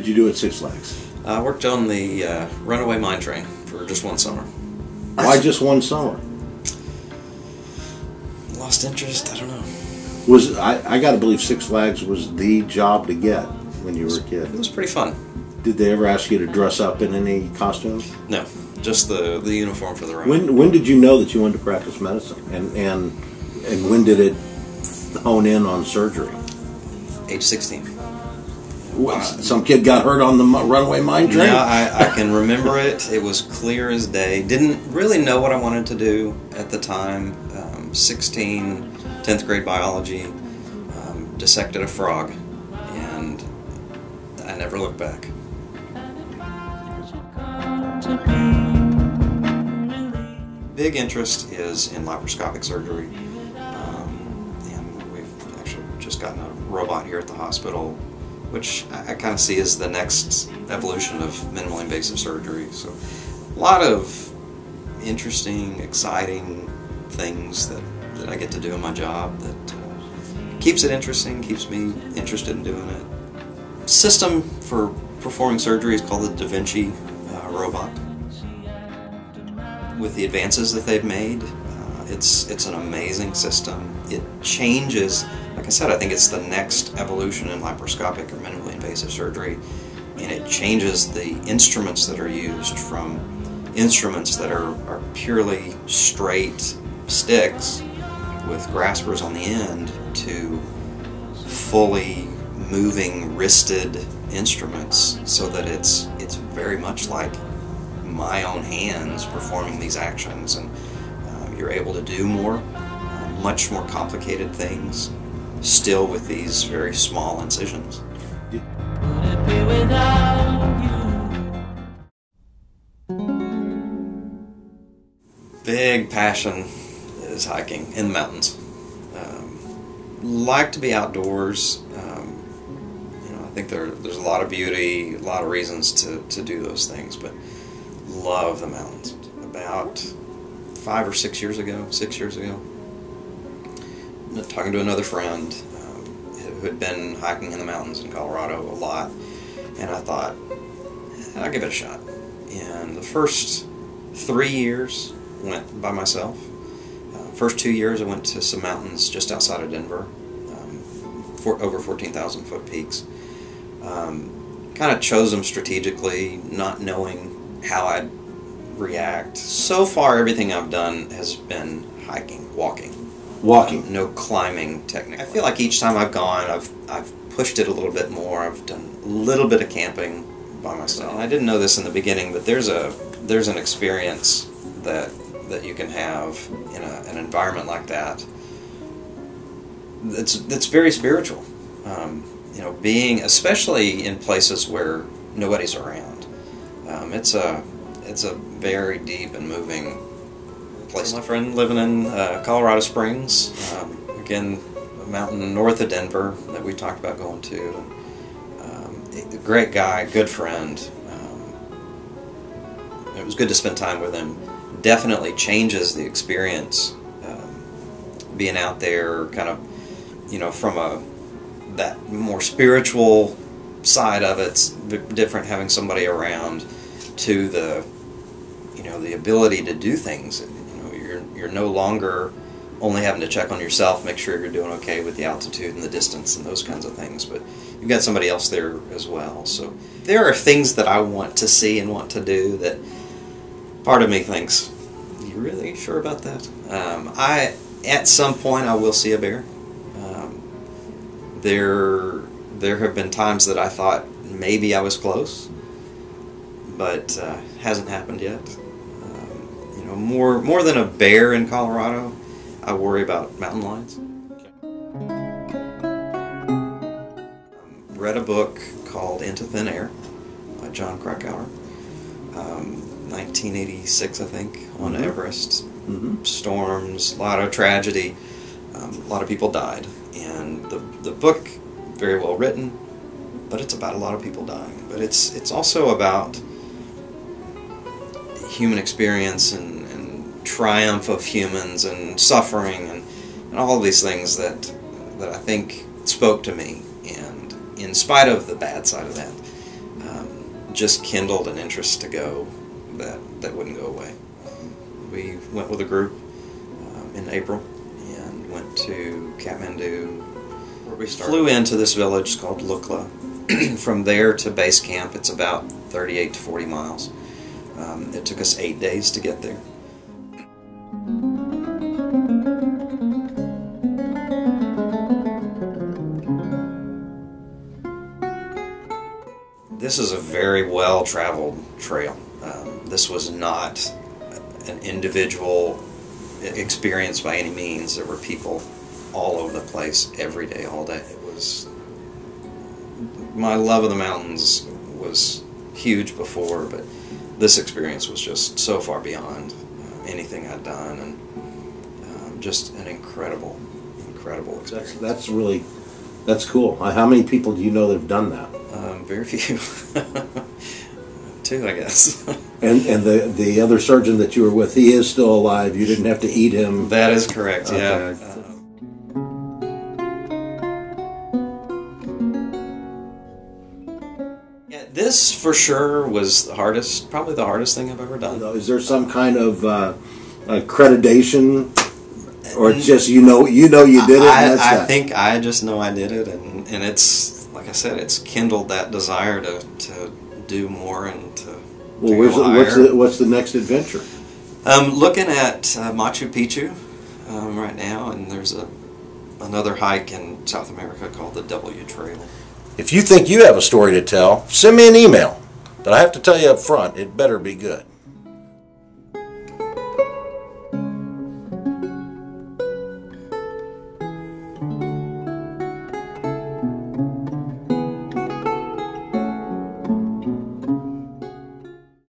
did you do at Six Flags? I worked on the runaway mine train for just one summer. Why just one summer? Lost interest, I don't know. I got to believe Six Flags was the job to get when you were a kid. It was pretty fun. Did they ever ask you to dress up in any costumes? No, just the uniform for the ride. When did you know that you wanted to practice medicine? And when did it hone in on surgery? Age 16. Some kid got hurt on the runaway mine train? No, I can remember it. It was clear as day. Didn't really know what I wanted to do at the time. 16, 10th grade biology, dissected a frog, and I never looked back. Big interest is in laparoscopic surgery, and we've actually just gotten a robot here at the hospital, which I kind of see as the next evolution of minimally invasive surgery. So a lot of interesting, exciting things that I get to do in my job that keeps it interesting, keeps me interested in doing it. System for performing surgery is called the Da Vinci robot. With the advances that they've made, it's an amazing system. It changes, like I said, I think it's the next evolution in laparoscopic or minimally invasive surgery, and it changes the instruments that are used from instruments that are purely straight sticks with graspers on the end to fully moving wristed instruments, so that it's very much like my own hands performing these actions, and you're able to do more, much more complicated things, still with these very small incisions. Would it be without you? Big passion is hiking in the mountains. Like to be outdoors. I think there's a lot of beauty, a lot of reasons to do those things, but love the mountains. About 5 or 6 years ago, talking to another friend who had been hiking in the mountains in Colorado a lot, and I thought, I'll give it a shot. And the first 3 years went by myself. First 2 years I went to some mountains just outside of Denver, over 14,000 foot peaks. Kind of chose them strategically, not knowing how I'd react. So far everything I've done has been hiking, walking. No climbing technique. I feel like each time I've gone, I've pushed it a little bit more. I've done a little bit of camping by myself. I didn't know this in the beginning, but there's an experience that you can have in an environment like that. That's very spiritual. Being, especially in places where nobody's around. It's a very deep and moving place. My friend living in Colorado Springs, again, a mountain north of Denver that we talked about going to. Great guy, good friend. It was good to spend time with him. Definitely changes the experience, being out there, kind of, from that more spiritual side of it's different having somebody around, to the ability to do things. You're no longer only having to check on yourself, make sure you're doing okay with the altitude and the distance and those kinds of things, but you've got somebody else there as well. So there are things that I want to see and want to do that part of me thinks, you really sure about that? At some point I will see a bear. There have been times that I thought maybe I was close, but hasn't happened yet. More than a bear in Colorado, I worry about mountain lions. Read a book called Into Thin Air by John Krakauer, 1986 I think, on Everest. Storms, a lot of tragedy, a lot of people died, and the book, very well written, but it's about a lot of people dying. But it's also about human experience and triumph of humans and suffering and all of these things that I think spoke to me. And in spite of the bad side of that, just kindled an interest to go that wouldn't go away. We went with a group in April and went to Kathmandu, where we flew into this village called Lukla. From there to base camp, it's about 38 to 40 miles. It took us 8 days to get there. This is a very well-traveled trail. This was not an individual experience by any means. There were people all over the place, every day, all day. It was, my love of the mountains was huge before, but this experience was just so far beyond anything I'd done, and just an incredible experience. That's cool. How many people do you know that have done that? Very few. 2, I guess. And the other surgeon that you were with, he is still alive. You didn't have to eat him. That is correct. Okay. Yeah. This for sure was the hardest, probably the hardest thing I've ever done. Is there some kind of accreditation, or it's just you know you did it? I think I just know I did it, and it's like I said, it's kindled that desire to do more and to. Well, go higher. what's the next adventure? Looking at Machu Picchu right now, and there's another hike in South America called the W Trail. If you think you have a story to tell, send me an email. But I have to tell you up front, it better be good.